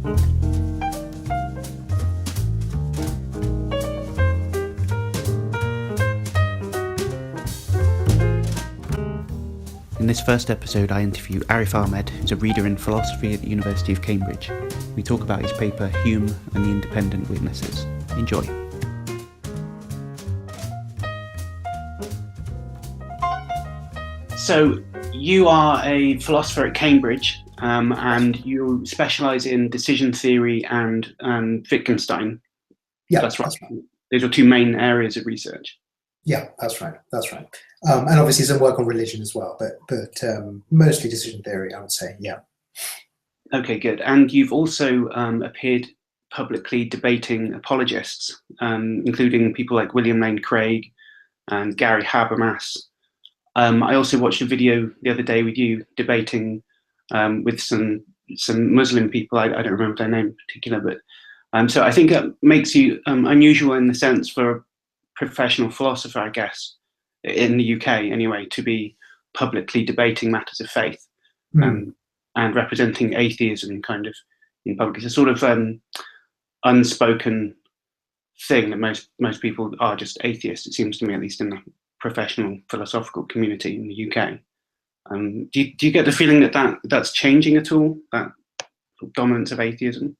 In this first episode, I interview Arif Ahmed, who's a reader in philosophy at the University of Cambridge. We talk about his paper Hume and the Independent Witnesses. Enjoy. So, you are a philosopher at Cambridge, and you specialise in decision theory and Wittgenstein. Yeah, that's right. Those are two main areas of research. Yeah, that's right. And obviously some work on religion as well, but mostly decision theory, I would say. Yeah. Okay, good. And you've also appeared publicly debating apologists, including people like William Lane Craig and Gary Habermas. I also watched a video the other day with you debating with some Muslim people. I don't remember their name in particular, but so I think it makes you unusual in the sense for a professional philosopher, I guess, in the UK anyway, to be publicly debating matters of faith and representing atheism kind of in public. It's a sort of unspoken thing that most people are just atheists, it seems to me, at least in the professional philosophical community in the UK. Do you get the feeling that's changing at all, that dominance of atheism?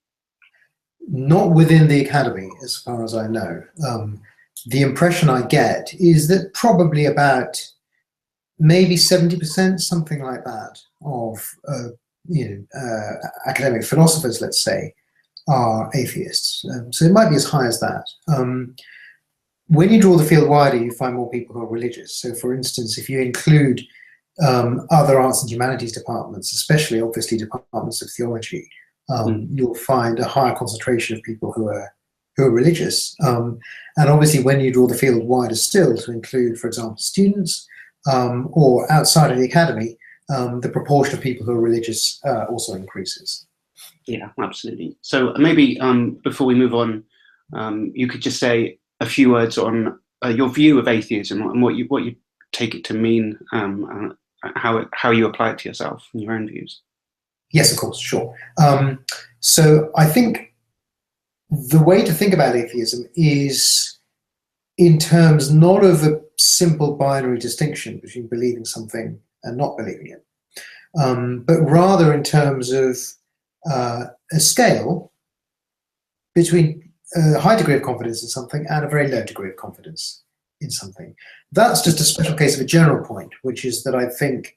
Not within the academy, as far as I know. The impression I get is that probably about maybe 70%, something like that, of academic philosophers, let's say, are atheists. So it might be as high as that. When you draw the field wider, you find more people who are religious. So, for instance, if you include other arts and humanities departments, especially obviously departments of theology, you'll find a higher concentration of people who are religious. And obviously when you draw the field wider still to include, for example, students or outside of the academy, the proportion of people who are religious also increases. Yeah, absolutely. So maybe before we move on, you could just say a few words on your view of atheism and what you take it to mean, and how you apply it to yourself and your own views. Yes, of course, sure. So I think the way to think about atheism is in terms not of a simple binary distinction between believing something and not believing it, but rather in terms of a scale between a high degree of confidence in something and a very low degree of confidence in something. That's just a special case of a general point, which is that I think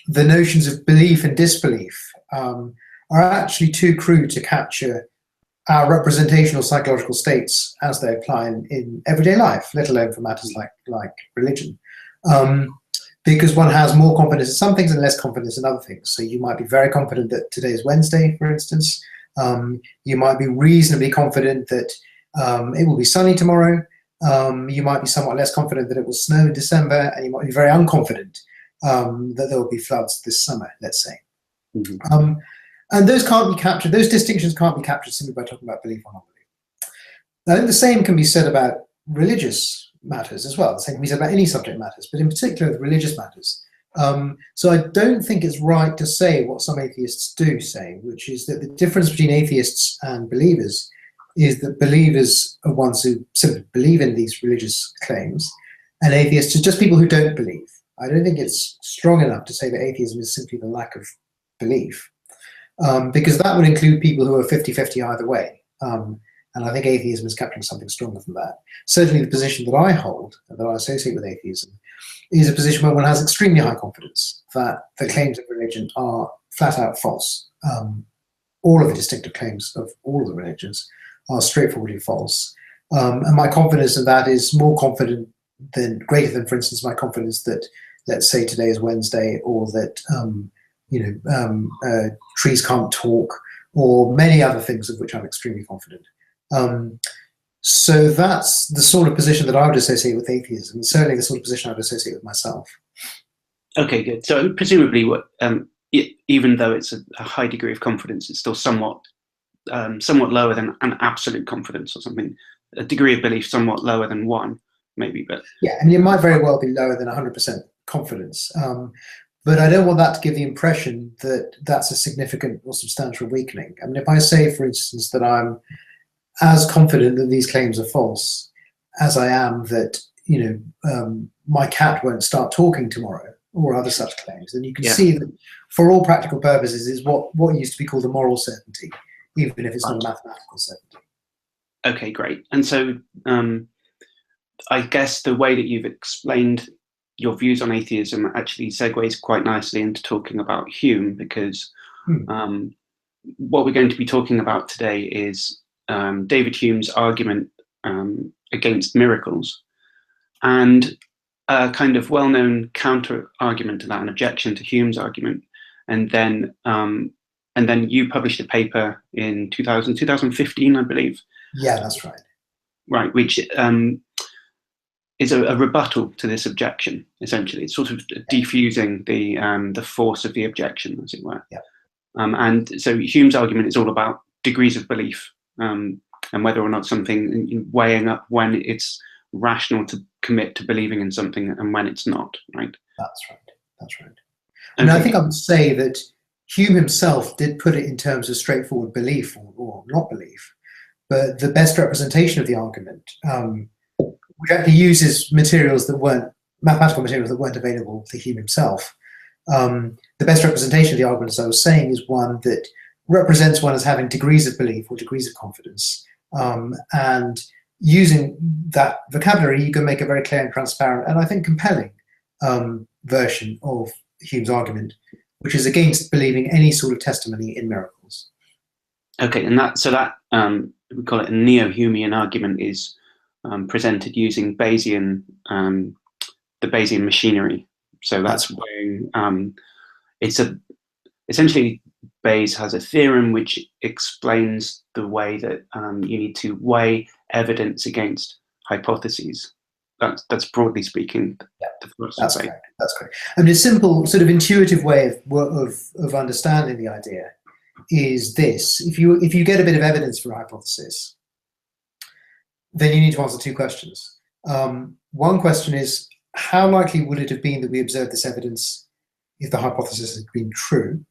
the notions of belief and disbelief are actually too crude to capture our representational psychological states as they apply in everyday life, let alone for matters like religion. Because one has more confidence in some things and less confidence in other things. So you might be very confident that today is Wednesday, for instance. You might be reasonably confident that it will be sunny tomorrow. You might be somewhat less confident that it will snow in December, and you might be very unconfident that there will be floods this summer, let's say. Mm-hmm. And those can't be captured, those distinctions can't be captured simply by talking about belief or not belief. I think the same can be said about religious matters as well. The same can be said about any subject matters, but in particular the religious matters. So I don't think it's right to say what some atheists do say, which is that the difference between atheists and believers is that believers are ones who simply believe in these religious claims, and atheists are just people who don't believe. I don't think it's strong enough to say that atheism is simply the lack of belief. Because that would include people who are 50-50 either way. And I think atheism is capturing something stronger than that. Certainly the position that I hold, that I associate with atheism, is a position where one has extremely high confidence that the claims of religion are flat out false. All of the distinctive claims of all of the religions are straightforwardly false. And my confidence in that is greater than, for instance, my confidence that, let's say today is Wednesday, or that trees can't talk, or many other things of which I'm extremely confident. So that's the sort of position that I would associate with atheism, and certainly the sort of position I would associate with myself. Okay, good. So presumably, even though it's a high degree of confidence, it's still somewhat lower than an absolute confidence or something. A degree of belief somewhat lower than 1, maybe. But yeah, and it might very well be lower than 100% confidence. but I don't want that to give the impression that that's a significant or substantial weakening. I mean, if I say, for instance, that I'm as confident that these claims are false as I am that, my cat won't start talking tomorrow, or other such claims, then you can see that for all practical purposes is what used to be called a moral certainty, even if it's not a mathematical certainty. Okay, great. And so I guess the way that you've explained your views on atheism actually segues quite nicely into talking about Hume, because what we're going to be talking about today is David Hume's argument against miracles, and a kind of well-known counter argument to that, an objection to Hume's argument. And then you published a paper in 2015, I believe. Yeah, that's right. Right, which is a rebuttal to this objection. Essentially, it's sort of defusing the force of the objection, as it were. Yeah. And so Hume's argument is all about degrees of belief, and whether or not something, weighing up when it's rational to commit to believing in something and when it's not. Right. That's right. That's right. And okay. I think I would say that Hume himself did put it in terms of straightforward belief or not belief, but the best representation of the argument, which actually uses mathematical materials that weren't available to Hume himself. The best representation of the argument, as I was saying, is one that represents one as having degrees of belief or degrees of confidence. And using that vocabulary, you can make a very clear and transparent, and I think compelling version of Hume's argument, which is against believing any sort of testimony in miracles. Okay, and we call it a neo-Humean argument, is presented using Bayesian, the Bayesian machinery. So that's where essentially Bayes has a theorem which explains the way that you need to weigh evidence against hypotheses. That's broadly speaking. Yeah, that's correct. That's correct. I mean, a simple, sort of intuitive way of understanding the idea is this: if you get a bit of evidence for a hypothesis, then you need to answer two questions. One question is, how likely would it have been that we observed this evidence if the hypothesis had been true?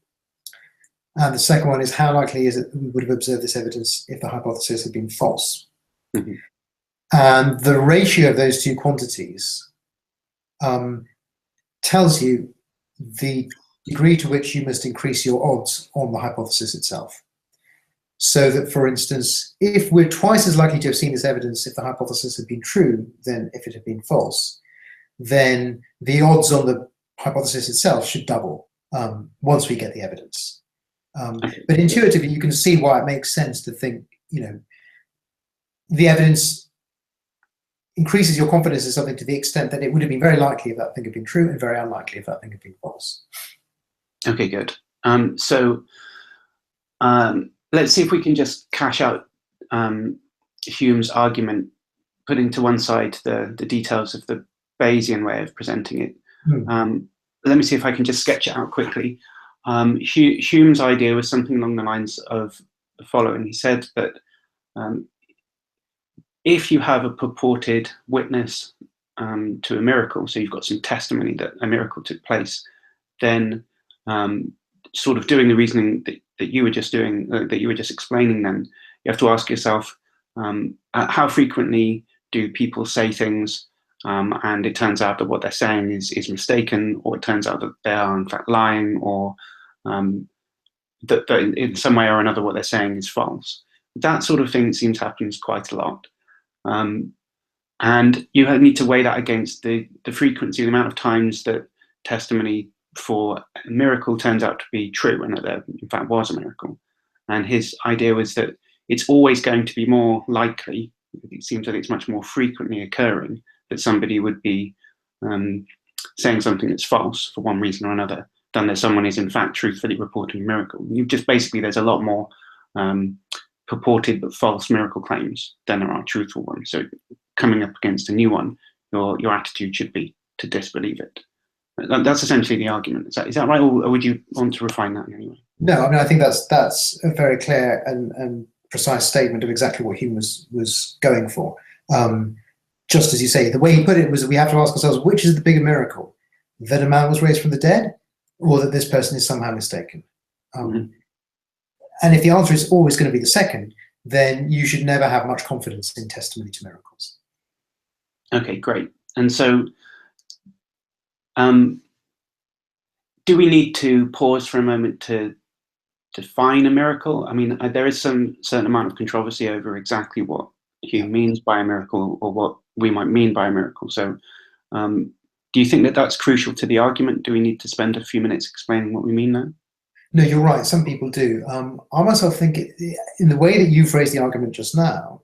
And the second one is, how likely is it that we would have observed this evidence if the hypothesis had been false? Mm-hmm. And the ratio of those two quantities tells you the degree to which you must increase your odds on the hypothesis itself. So that, for instance, if we're twice as likely to have seen this evidence if the hypothesis had been true than if it had been false, then the odds on the hypothesis itself should double once we get the evidence. But intuitively, you can see why it makes sense to think, the evidence increases your confidence in something to the extent that it would have been very likely if that thing had been true and very unlikely if that thing had been false. Okay, good. So let's see if we can just cash out Hume's argument, putting to one side the details of the Bayesian way of presenting it. Let me see if I can just sketch it out quickly. Hume's idea was something along the lines of the following. He said that if you have a purported witness to a miracle, so you've got some testimony that a miracle took place, then sort of doing the reasoning that you were just doing, that you were just explaining, then you have to ask yourself, how frequently do people say things and it turns out that what they're saying is mistaken, or it turns out that they are in fact lying, or that in some way or another what they're saying is false. That sort of thing seems happens quite a lot. And you need to weigh that against the frequency, the amount of times that testimony for a miracle turns out to be true and that there in fact was a miracle. And his idea was that it's always going to be more likely, it seems that it's much more frequently occurring, that somebody would be saying something that's false for one reason or another than that someone is in fact truthfully reporting a miracle. There's a lot more purported but false miracle claims than there are truthful ones. So coming up against a new one, your attitude should be to disbelieve it. That's essentially the argument. Is that right, or would you want to refine that in any way? No, I mean, I think that's a very clear and precise statement of exactly what Hume was going for. Just as you say, the way he put it was that we have to ask ourselves, which is the bigger miracle? That a man was raised from the dead, or that this person is somehow mistaken. Mm-hmm. And if the answer is always going to be the second, then you should never have much confidence in testimony to miracles. Okay, great. And so, do we need to pause for a moment to define a miracle? I mean, there is some certain amount of controversy over exactly what Hume means by a miracle, or what we might mean by a miracle. So, do you think that that's crucial to the argument? Do we need to spend a few minutes explaining what we mean there? No, you're right. Some people do. I myself think, in the way that you've raised the argument just now,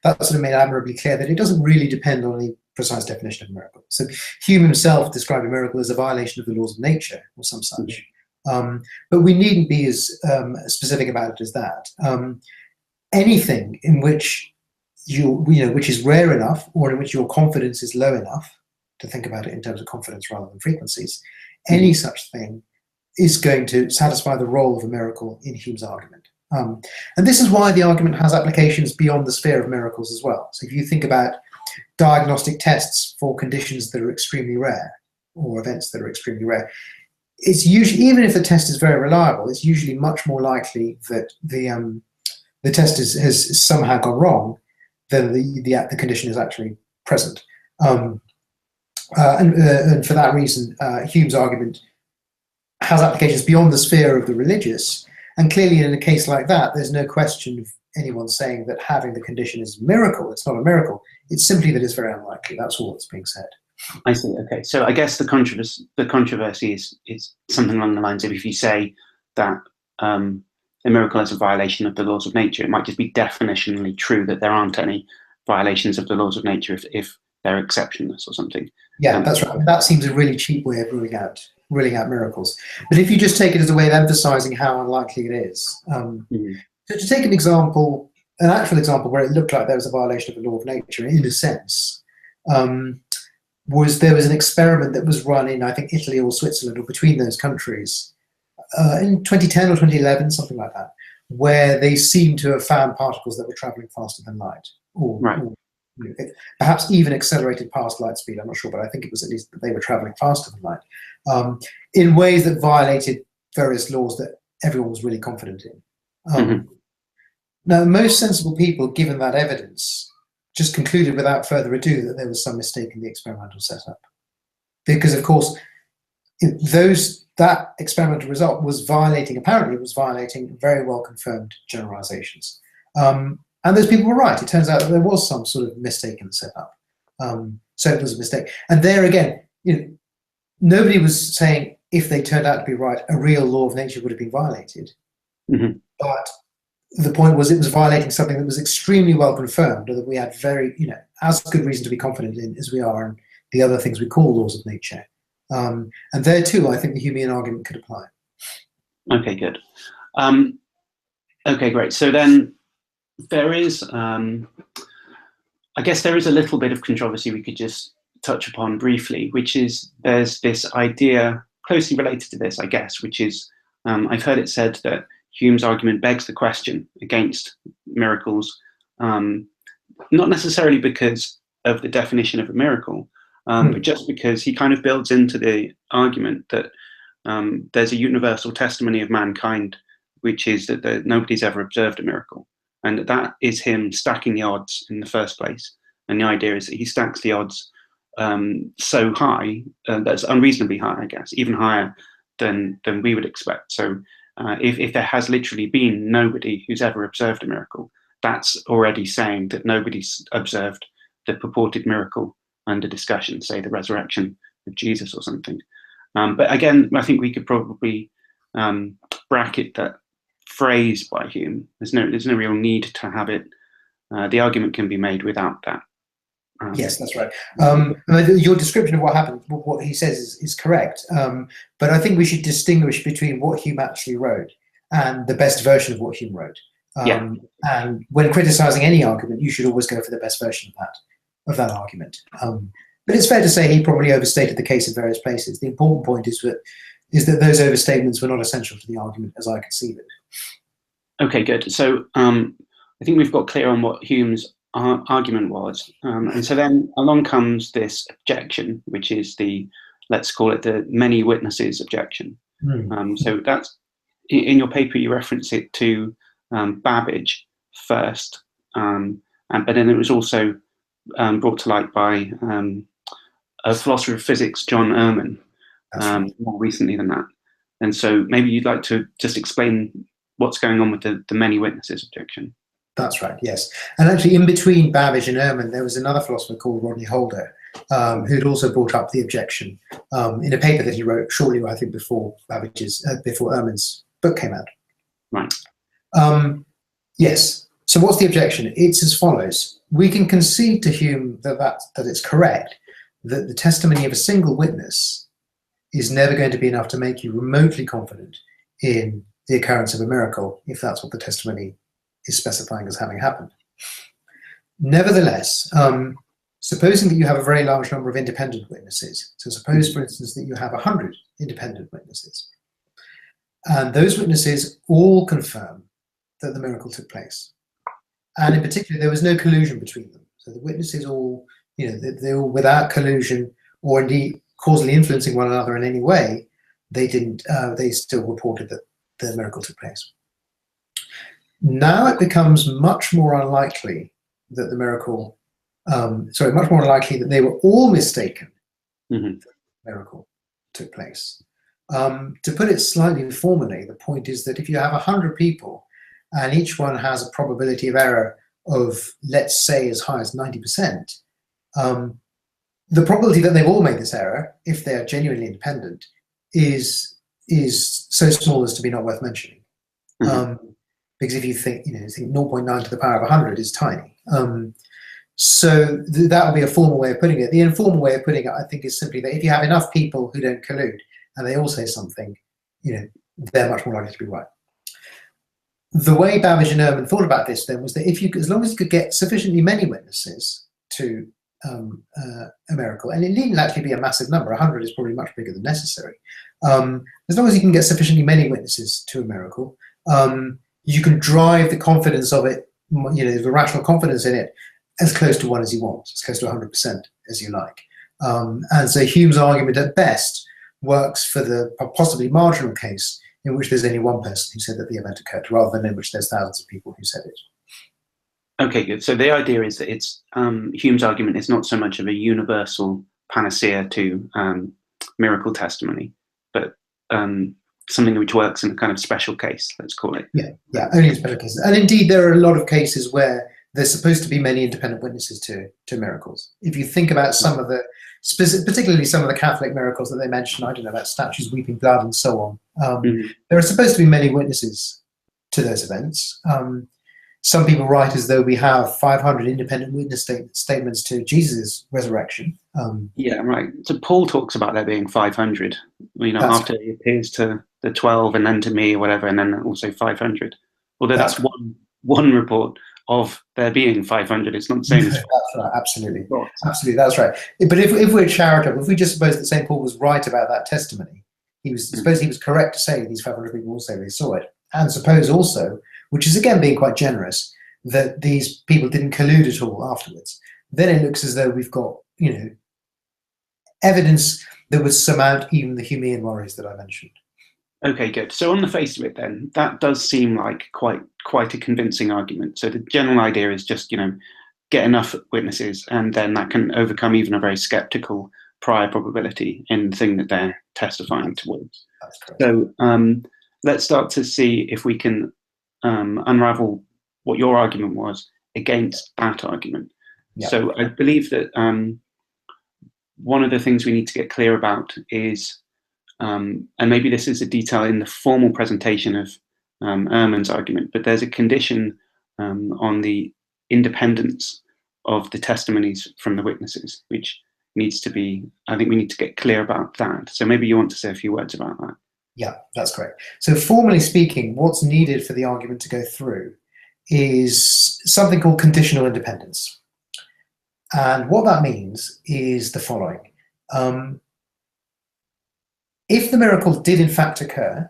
that sort of made admirably clear that it doesn't really depend on any precise definition of a miracle. So Hume himself described a miracle as a violation of the laws of nature, or some such. But we needn't be as specific about it as that. Anything in which which is rare enough, or in which your confidence is low enough, to think about it in terms of confidence rather than frequencies, any such thing is going to satisfy the role of a miracle in Hume's argument. And this is why the argument has applications beyond the sphere of miracles as well. So if you think about diagnostic tests for conditions that are extremely rare, or events that are extremely rare, it's usually, even if the test is very reliable, it's usually much more likely that the test has somehow gone wrong than the condition is actually present. And for that reason, Hume's argument has applications beyond the sphere of the religious. And clearly, in a case like that, there's no question of anyone saying that having the condition is a miracle. It's not a miracle. It's simply that it's very unlikely. That's all that's being said. I see. Okay. So I guess the controversy is something along the lines of, if you say that a miracle is a violation of the laws of nature, it might just be definitionally true that there aren't any violations of the laws of nature if they're exceptionless or something. Yeah, that's right. That seems a really cheap way of ruling out miracles. But if you just take it as a way of emphasizing how unlikely it is. So to take an example, an actual example where it looked like there was a violation of the law of nature, in a sense, there was an experiment that was run in, I think, Italy or Switzerland, or between those countries, in 2010 or 2011, something like that, where they seemed to have found particles that were traveling faster than light, or perhaps even accelerated past light speed. I'm not sure, but I think it was at least that they were traveling faster than light, in ways that violated various laws that everyone was really confident in. Now, most sensible people, given that evidence, just concluded without further ado that there was some mistake in the experimental setup. Because, of course, that experimental result apparently was violating very well confirmed generalizations. And those people were right. It turns out that there was some sort of mistake in the setup. So it was a mistake. And there again, nobody was saying, if they turned out to be right, a real law of nature would have been violated. But the point was, it was violating something that was extremely well confirmed, or that we had as good reason to be confident in as we are in the other things we call laws of nature. And there too, I think the Humean argument could apply. Okay, good. Okay, great. So then there is, I guess there is a little bit of controversy we could just touch upon briefly, which is there's this idea closely related to this, I guess, which is, I've heard it said that Hume's argument begs the question against miracles, not necessarily because of the definition of a miracle, but just because he kind of builds into the argument that there's a universal testimony of mankind, which is that nobody's ever observed a miracle, and that is him stacking the odds in the first place. And the idea is that he stacks the odds so high, that's unreasonably high, I guess, even higher than we would expect. So if there has literally been nobody who's ever observed a miracle, that's already saying that nobody's observed the purported miracle under discussion, say the resurrection of Jesus or something. But again, I think we could probably bracket that phrase by Hume. There's no real need to have it. The argument can be made without that. Yes, that's right. Your description of what happened, what he says, is correct. But I think we should distinguish between what Hume actually wrote and the best version of what Hume wrote. And when criticizing any argument, you should always go for the best version of that argument. But it's fair to say he probably overstated the case in various places. The important point is that those overstatements were not essential to the argument as I conceive it. Okay, good. So I think we've got clear on what Hume's argument was. And so then along comes this objection, which is the let's call it the many witnesses objection. So that's in your paper, you reference it to Babbage first, but then it was also brought to light by a philosopher of physics, John Ehrman, more recently than that. And so maybe you'd like to just explain what's going on with the many witnesses objection. That's right, yes. And actually, in between Babbage and Ehrman, there was another philosopher called Rodney Holder, who'd also brought up the objection in a paper that he wrote shortly, I think, before Ehrman's book came out. Right. Yes. So what's the objection? It's as follows. We can concede to Hume that it's correct, that the testimony of a single witness is never going to be enough to make you remotely confident in the occurrence of a miracle, if that's what the testimony is specifying as having happened. Nevertheless, supposing that you have a very large number of independent witnesses, so suppose, for instance, that you have 100 independent witnesses, and those witnesses all confirm that the miracle took place. And in particular, there was no collusion between them. So the witnesses all, they're all without collusion or indeed causally influencing one another in any way, they still reported that the miracle took place. Now it becomes much more unlikely that the miracle, much more unlikely that they were all mistaken that the miracle took place. To put it slightly formally, the point is that if you have 100 people and each one has a probability of error of, let's say, as high as 90%, the probability that they've all made this error, if they are genuinely independent, is so small as to be not worth mentioning. Because if you think 0.9 to the power of 100 is tiny. So that would be a formal way of putting it. The informal way of putting it, I think, is simply that if you have enough people who don't collude and they all say something, they're much more likely to be right. The way Babbage and Ehrman thought about this then was that as long as you could get sufficiently many witnesses to a miracle, and it needn't actually be a massive number, 100 is probably much bigger than necessary. As long as you can get sufficiently many witnesses to a miracle, you can drive the confidence of it, the rational confidence in it, as close to 1 as you want, as close to 100% as you like. And so Hume's argument at best works for the possibly marginal case in which there's only one person who said that the event occurred, rather than in which there's thousands of people who said it. Okay, good. So the idea is that it's Hume's argument is not so much of a universal panacea to miracle testimony, but something which works in a kind of special case, let's call it. Yeah, only in special cases. And indeed, there are a lot of cases where there's supposed to be many independent witnesses to miracles. If you think about some of the, particularly some of the Catholic miracles that they mention, I don't know, about statues weeping blood and so on, there are supposed to be many witnesses to those events. Some people write as though we have 500 independent witness statements to Jesus' resurrection. Yeah, right. So Paul talks about there being 500, after he appears to the 12 and then to me or whatever, and then also 500. Although that's one report of there being 500, it's not the same as that's right, absolutely. Absolutely, that's right. But if we're charitable, if we just suppose that St. Paul was right about that testimony, suppose he was correct to say these 500 people all say they saw it, and suppose also, which is again being quite generous, that these people didn't collude at all afterwards, then it looks as though we've got, evidence that would surmount even the Humean worries that I mentioned. Okay, good. So on the face of it then, that does seem like quite a convincing argument. So the general idea is just, get enough witnesses, and then that can overcome even a very skeptical prior probability in the thing that they're testifying towards. That's correct. So let's start to see if we can unravel what your argument was against that argument. Yep. So I believe that one of the things we need to get clear about is, and maybe this is a detail in the formal presentation of Ehrman's argument, but there's a condition on the independence of the testimonies from the witnesses, which needs to be, I think we need to get clear about that. So maybe you want to say a few words about that. Yeah, that's correct. So formally speaking, what's needed for the argument to go through is something called conditional independence. And what that means is the following. If the miracle did in fact occur,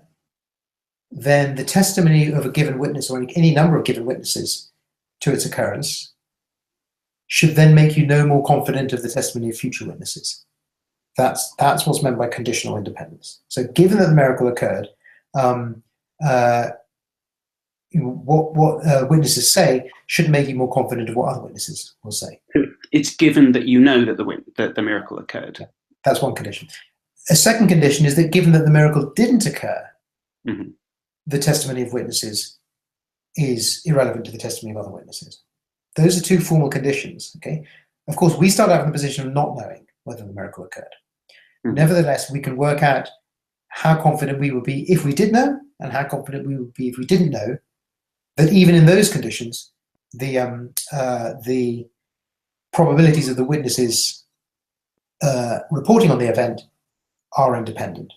then the testimony of a given witness or any number of given witnesses to its occurrence should then make you no more confident of the testimony of future witnesses. That's what's meant by conditional independence. So given that the miracle occurred, what witnesses say should make you more confident of what other witnesses will say. It's given that you know that the miracle occurred. That's one condition. A second condition is that given that the miracle didn't occur, mm-hmm. the testimony of witnesses is irrelevant to the testimony of other witnesses. Those are two formal conditions. Okay. Of course, we start out in the position of not knowing whether the miracle occurred. Mm-hmm. Nevertheless, we can work out how confident we would be if we did know, and how confident we would be if we didn't know. That even in those conditions, the probabilities of the witnesses reporting on the event are independent.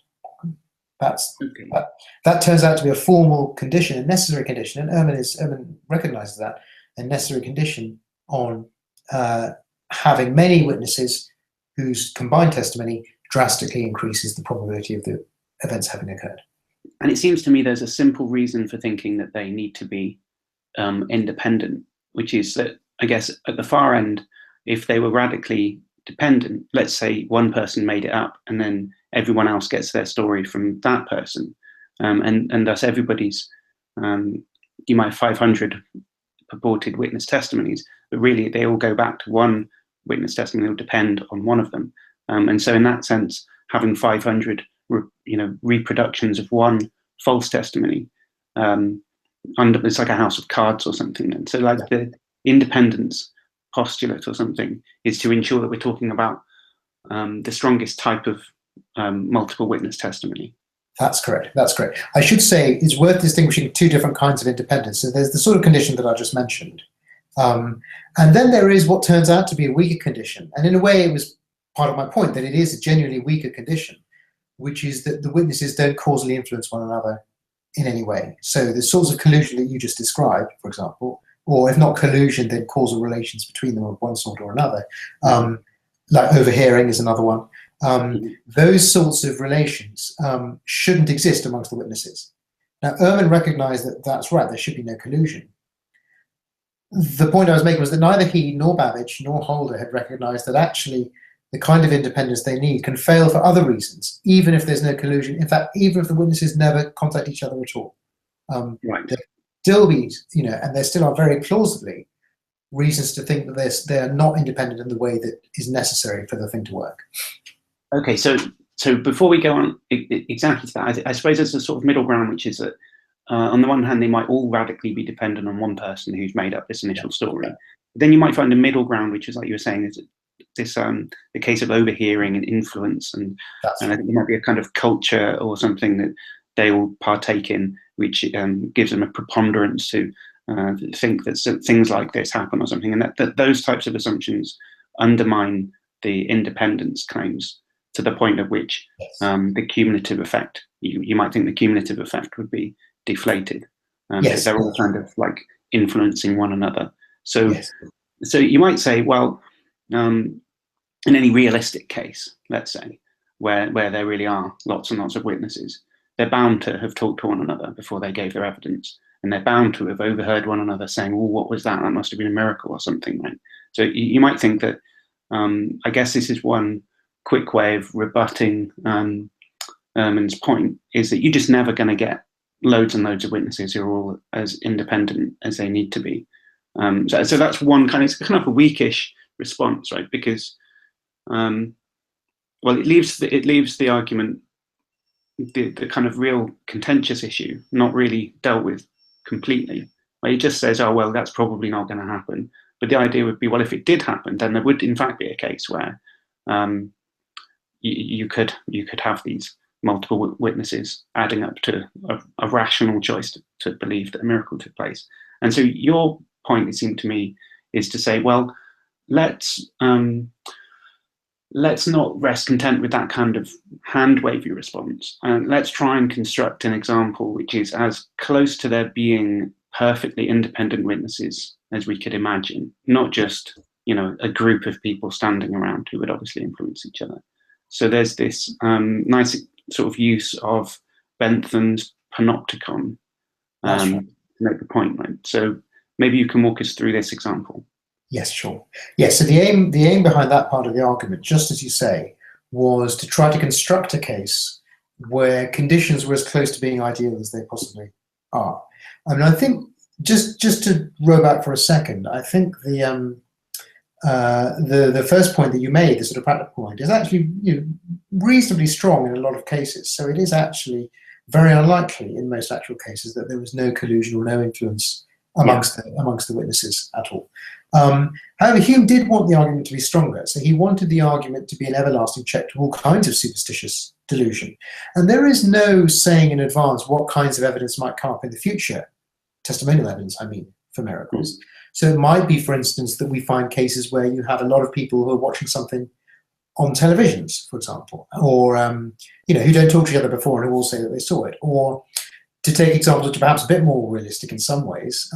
That turns out to be a formal condition, a necessary condition, and Ehrman recognizes that, a necessary condition on having many witnesses whose combined testimony drastically increases the probability of the events having occurred. And it seems to me there's a simple reason for thinking that they need to be independent, which is that, I guess, at the far end, if they were radically dependent, let's say one person made it up and then everyone else gets their story from that person, and thus everybody's, you might have 500 purported witness testimonies, but really they all go back to one witness testimony that will depend on one of them. And so in that sense, having 500 reproductions of one false testimony, it's like a house of cards or something. And so like the independence postulate or something is to ensure that we're talking about the strongest type of multiple witness testimony. That's correct. That's correct. I should say it's worth distinguishing two different kinds of independence. So there's the sort of condition that I just mentioned. And then there is what turns out to be a weaker condition. And in a way, it was part of my point that it is a genuinely weaker condition, which is that the witnesses don't causally influence one another in any way. So the sorts of collusion that you just described, for example, or if not collusion, then causal relations between them of one sort or another, like overhearing is another one. Those sorts of relations shouldn't exist amongst the witnesses. Now, Ehrman recognized that that's right, there should be no collusion. The point I was making was that neither he nor Babbage nor Holder had recognized that actually the kind of independence they need can fail for other reasons, even if there's no collusion. In fact, even if the witnesses never contact each other at all. Right. There still be, and there still are very plausibly reasons to think that they're not independent in the way that is necessary for the thing to work. Okay, so before we go on exactly to that, I suppose there's a sort of middle ground, which is that on the one hand, they might all radically be dependent on one person who's made up this initial story. Yeah. Then you might find a middle ground, which is like you were saying, is this the case of overhearing and influence, and I think there might be a kind of culture or something that they all partake in, which gives them a preponderance to think that things like this happen or something, and that those types of assumptions undermine the independence claims to the point at which the cumulative effect, you might think the cumulative effect would be deflated. Because they're all kind of like influencing one another. So you might say, well, in any realistic case, let's say, where there really are lots and lots of witnesses, they're bound to have talked to one another before they gave their evidence, and they're bound to have overheard one another saying, "Oh, what was that? That must have been a miracle or something." Right? So you might think that. I guess this is one quick way of rebutting Ehrman's point, is that you're just never going to get loads and loads of witnesses who are all as independent as they need to be. So that's one kind of a weakish response, right? Because it leaves the argument, the kind of real contentious issue, not really dealt with completely. Where he just says, "Oh well, that's probably not going to happen." But the idea would be, well, if it did happen, then there would in fact be a case where you could have these multiple witnesses adding up to a rational choice to believe that a miracle took place. And so your point, it seemed to me, is to say, well, let's not rest content with that kind of hand-wavy response, and let's try and construct an example which is as close to there being perfectly independent witnesses as we could imagine, not just a group of people standing around who would obviously influence each other. So there's this nice sort of use of Bentham's panopticon to make the point, right? So maybe you can walk us through this example. Yes, sure. Yes, so the aim behind that part of the argument, just as you say, was to try to construct a case where conditions were as close to being ideal as they possibly are. I mean, I think just to row back for a second, I think the first point that you made, the sort of practical point, is actually reasonably strong in a lot of cases. So it is actually very unlikely in most actual cases that there was no collusion or no influence amongst the witnesses at all. However, Hume did want the argument to be stronger, so he wanted the argument to be an everlasting check to all kinds of superstitious delusion. And there is no saying in advance what kinds of evidence might come up in the future, testimonial evidence, I mean, for miracles. So it might be, for instance, that we find cases where you have a lot of people who are watching something on televisions, for example, or who don't talk to each other before and who all say that they saw it. Or, to take examples which are perhaps a bit more realistic in some ways,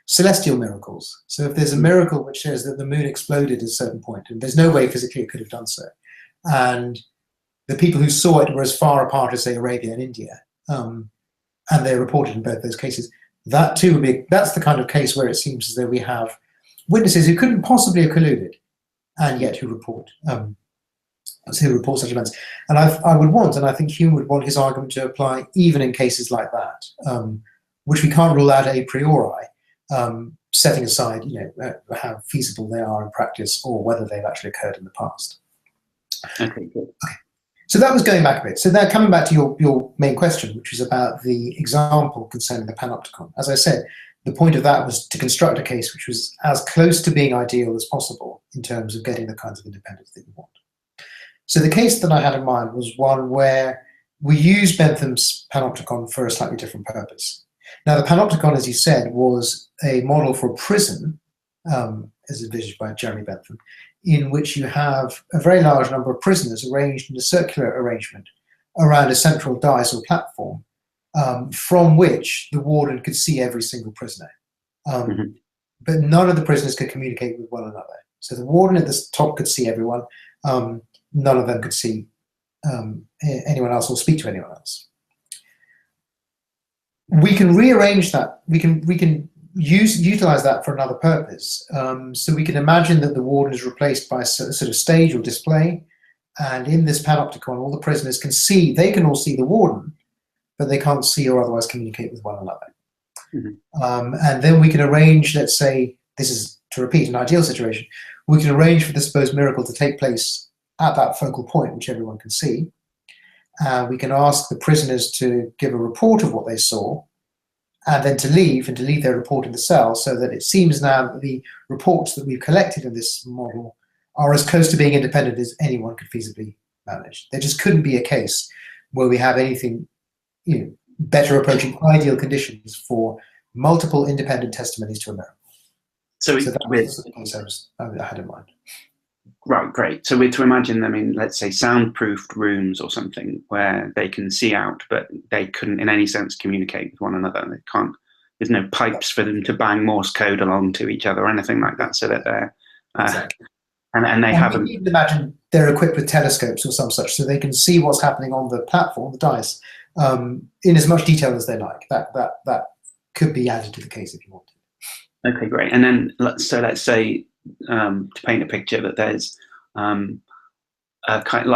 celestial miracles. So if there's a miracle which says that the moon exploded at a certain point, and there's no way physically it could have done so, and the people who saw it were as far apart as, say, Arabia and India, and they're reported in both those cases, that too would be, that's the kind of case where it seems as though we have witnesses who couldn't possibly have colluded, and yet who report such events. And I would want, and I think Hume would want his argument to apply even in cases like that, which we can't rule out a priori, setting aside how feasible they are in practice or whether they've actually occurred in the past. Okay, good. Okay. So that was going back a bit. So now coming back to your main question, which was about the example concerning the panopticon. As I said, the point of that was to construct a case which was as close to being ideal as possible in terms of getting the kinds of independence that you want. So the case that I had in mind was one where we used Bentham's panopticon for a slightly different purpose. Now, the panopticon, as you said, was a model for a prison, as envisaged by Jeremy Bentham, in which you have a very large number of prisoners arranged in a circular arrangement around a central dais or platform, from which the warden could see every single prisoner. But none of the prisoners could communicate with one another. So the warden at the top could see everyone. None of them could see anyone else or speak to anyone else. We can rearrange that. We can utilize that for another purpose. So we can imagine that the warden is replaced by a sort of stage or display, and in this panopticon, all the prisoners can see. They can all see the warden, but they can't see or otherwise communicate with one another. And then we can arrange. Let's say this is, to repeat, an ideal situation. We can arrange for the supposed miracle to take place at that focal point, which everyone can see. We can ask the prisoners to give a report of what they saw, and then to leave their report in the cell, so that it seems now that the reports that we've collected in this model are as close to being independent as anyone could feasibly manage. There just couldn't be a case where we have anything better approaching ideal conditions for multiple independent testimonies to a miracle. So that was the case I had in mind. Right, great. So we're to imagine them in, let's say, soundproofed rooms or something where they can see out, but they couldn't in any sense communicate with one another. They can't, there's no pipes for them to bang Morse code along to each other or anything like that, so that they're, exactly. and they haven't. You can imagine they're equipped with telescopes or some such, so they can see what's happening on the platform, the dais, in as much detail as they like. That could be added to the case if you want to. Okay, great. And then, let's say, to paint a picture, that there's a kind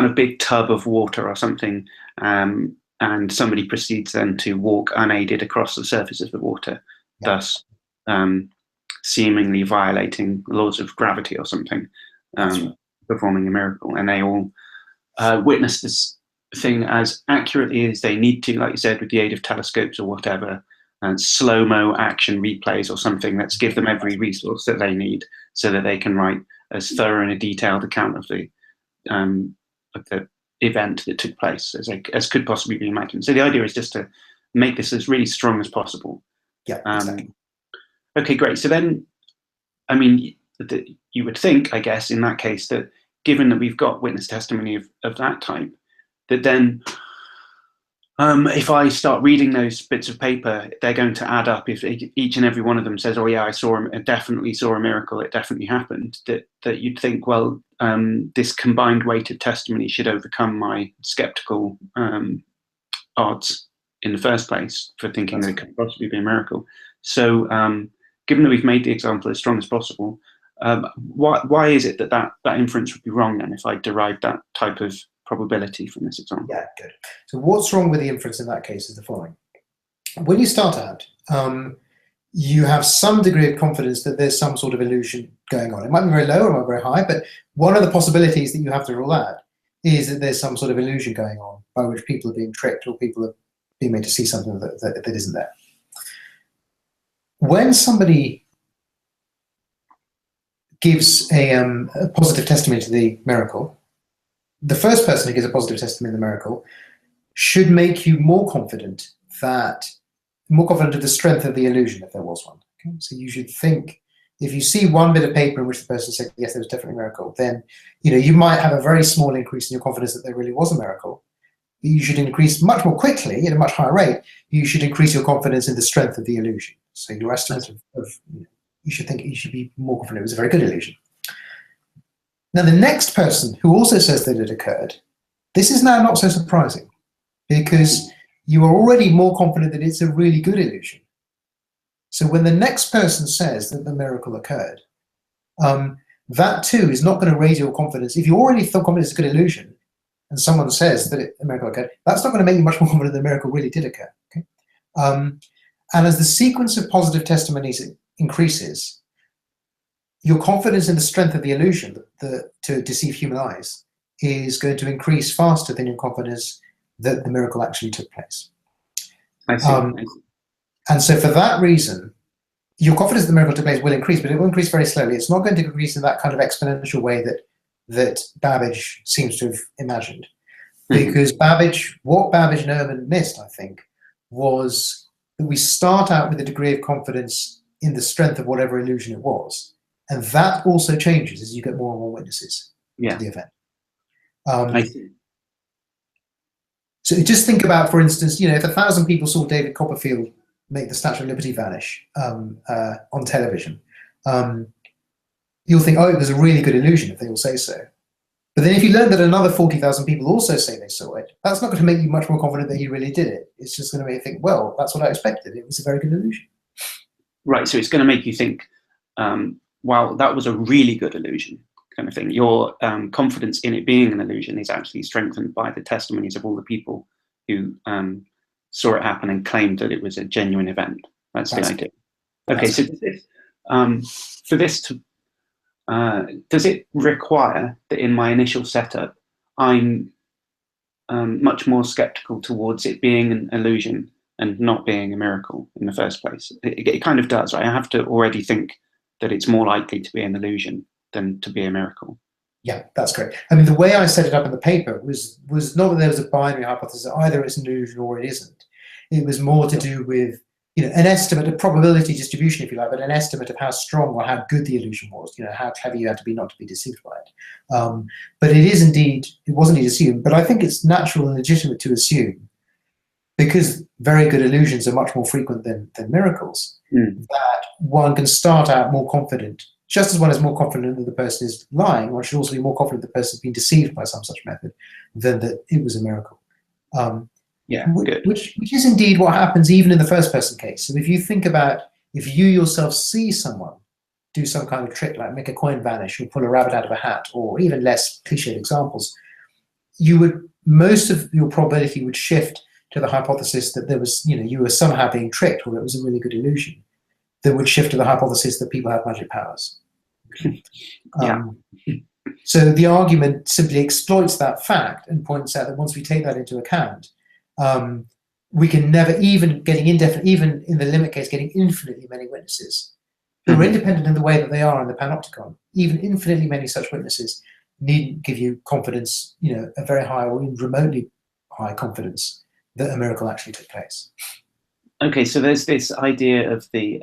of big tub of water or something, and somebody proceeds then to walk unaided across the surface of the water, thus seemingly violating laws of gravity or something, performing a miracle. And they all witness this thing as accurately as they need to, like you said, with the aid of telescopes or whatever, and slow-mo action replays or something. Let's give them every resource that they need so that they can write as thorough and a detailed account of the event that took place as could possibly be imagined. So the idea is just to make this as really strong as possible. Yeah, exactly. Okay, great. So then, I mean, you would think, I guess, in that case, that given that we've got witness testimony of that type, that then if I start reading those bits of paper, they're going to add up. If each and every one of them says, "Oh yeah, I definitely saw a miracle. It definitely happened." That you'd think, well, this combined weight of testimony should overcome my skeptical odds in the first place for thinking that it could possibly be a miracle. So, given that we've made the example as strong as possible, why is it that, that inference would be wrong then if I derived that type of probability from this example? Yeah, good. So what's wrong with the inference in that case is the following. When you start out, you have some degree of confidence that there's some sort of illusion going on. It might be very low or it might be very high, but one of the possibilities that you have to rule out is that there's some sort of illusion going on by which people are being tricked or people are being made to see something that isn't there. When somebody gives a positive testimony to the miracle, the first person who gives a positive testimony to the miracle should make you more confident of the strength of the illusion, if there was one. Okay? So you should think, if you see one bit of paper in which the person said, yes, there was definitely a miracle, then you might have a very small increase in your confidence that there really was a miracle. You should increase much more quickly at a much higher rate. You should increase your confidence in the strength of the illusion. So your estimate you should be more confident it was a very good illusion. Now the next person who also says that it occurred, this is now not so surprising because you are already more confident that it's a really good illusion. So when the next person says that the miracle occurred, that too is not going to raise your confidence. If you already feel confident it's a good illusion, and someone says that a miracle occurred, that's not going to make you much more confident that the miracle really did occur. Okay? And as the sequence of positive testimonies increases, your confidence in the strength of the illusion to deceive human eyes is going to increase faster than your confidence that the miracle actually took place. I see. And so for that reason, your confidence that the miracle took place will increase, but it will increase very slowly. It's not going to increase in that kind of exponential way that Babbage seems to have imagined. Because what Babbage and Ehrman missed, I think, was that we start out with a degree of confidence in the strength of whatever illusion it was. And that also changes as you get more and more witnesses to the event. I see. So just think about, for instance, if 1,000 people saw David Copperfield make the Statue of Liberty vanish on television, you'll think, oh, it was a really good illusion if they all say so. But then if you learn that another 40,000 people also say they saw it, that's not going to make you much more confident that he really did it. It's just going to make you think, well, that's what I expected. It was a very good illusion. Right, so it's going to make you think, wow, that was a really good illusion, kind of thing. Your confidence in it being an illusion is actually strengthened by the testimonies of all the people who saw it happen and claimed that it was a genuine event. That's the idea. Okay, so for this to, does it require that in my initial setup, I'm much more skeptical towards it being an illusion and not being a miracle in the first place? It kind of does, right? I have to already think that it's more likely to be an illusion than to be a miracle. Yeah, that's correct. I mean, the way I set it up in the paper was not that there was a binary hypothesis, either it's an illusion or it isn't. It was more to do with, an estimate, a probability distribution, if you like, but an estimate of how strong or how good the illusion was, how clever you had to be not to be deceived by it. But it was indeed assumed, but I think it's natural and legitimate to assume, because very good illusions are much more frequent than miracles, that one can start out more confident. Just as one is more confident that the person is lying, one should also be more confident the person has been deceived by some such method than that it was a miracle. Which is indeed what happens even in the first person case. So if you think about, if you yourself see someone do some kind of trick, like make a coin vanish or pull a rabbit out of a hat, or even less cliched examples, most of your probability would shift to the hypothesis that there was, you were somehow being tricked, or it was a really good illusion. That would shift to the hypothesis that people have magic powers. So the argument simply exploits that fact and points out that once we take that into account, we can never, even in the limit case, getting infinitely many witnesses who are independent in the way that they are in the panopticon, even infinitely many such witnesses needn't give you confidence, a very high or even remotely high confidence that a miracle actually took place. Okay, so there's this idea of the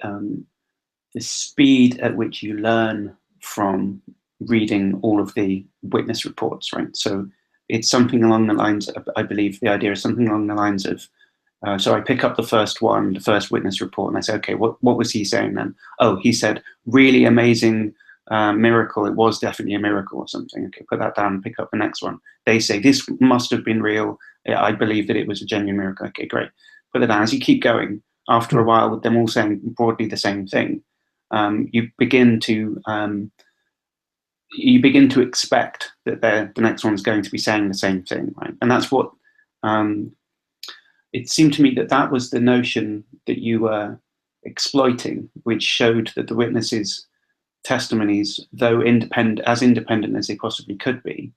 speed at which you learn from reading all of the witness reports, right? So it's something along the lines of, I believe the idea is something along the lines of, so I pick up the first witness report, and I say, okay, what was he saying then? Oh, he said, really amazing miracle. It was definitely a miracle or something. Okay, put that down and pick up the next one. They say, this must have been real. I believe that it was a genuine miracle. Okay, great. Put it down. As you keep going, after a while, with them all saying broadly the same thing, you begin to you begin to expect that the next one's going to be saying the same thing, right? And that's what it seemed to me that was the notion that you were exploiting, which showed that the witnesses' testimonies, though independent as they possibly could be,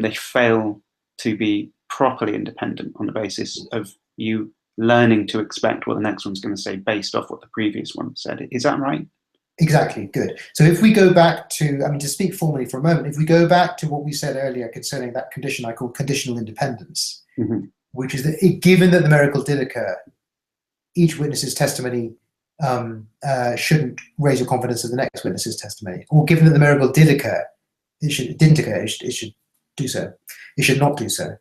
they fail to be properly independent on the basis of you learning to expect what the next one's going to say based off what the previous one said. Is that right? Exactly, good. So if we go back to, I mean, to speak formally for a moment, if we go back to what we said earlier concerning that condition I call conditional independence, which is that given that the miracle did occur, each witness's testimony shouldn't raise your confidence in the next witness's testimony. Or given that the miracle did occur, it should do so. It should not do so.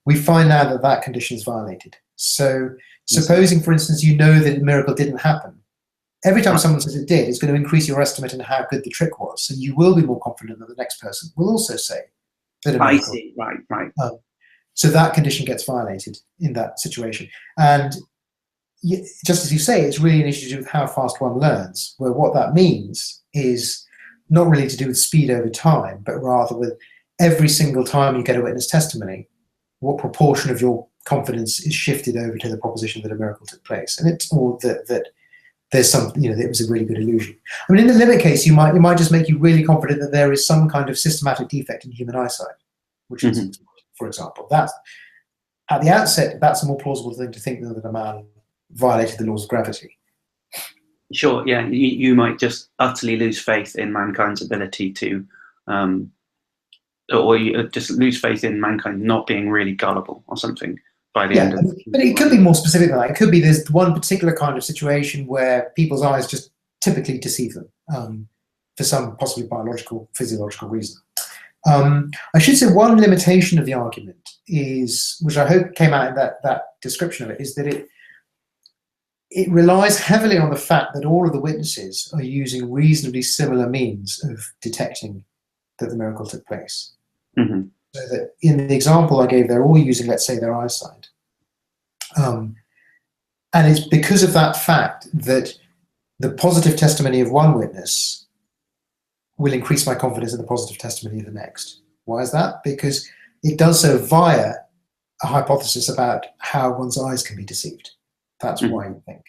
We find now that that condition is violated. So supposing, for instance, you know that the miracle didn't happen, every time someone says it did, it's going to increase your estimate in how good the trick was. So you will be more confident that the next person will also say that a miracle. I see, right. So that condition gets violated in that situation. And just as you say, it's really an issue to do with how fast one learns, where what that means is not really to do with speed over time, but rather with every single time you get a witness testimony, what proportion of your confidence is shifted over to the proposition that a miracle took place. And it's all that there's some, that it was a really good illusion. I mean, in the limit case, it might just make you really confident that there is some kind of systematic defect in human eyesight, which is, for example, that at the outset, that's a more plausible thing to think than that a man violated the laws of gravity. Sure, yeah, you might just utterly lose faith in mankind's ability to, or you just lose faith in mankind not being really gullible or something. But it could be more specific than that. It could be there's one particular kind of situation where people's eyes just typically deceive them for some possibly biological, physiological reason. I should say one limitation of the argument is, which I hope came out in that description of it, is that it relies heavily on the fact that all of the witnesses are using reasonably similar means of detecting that the miracle took place. So that in the example I gave, they're all using, let's say, their eyesight. And it's because of that fact that the positive testimony of one witness will increase my confidence in the positive testimony of the next. Why is that? Because it does so via a hypothesis about how one's eyes can be deceived. That's why you think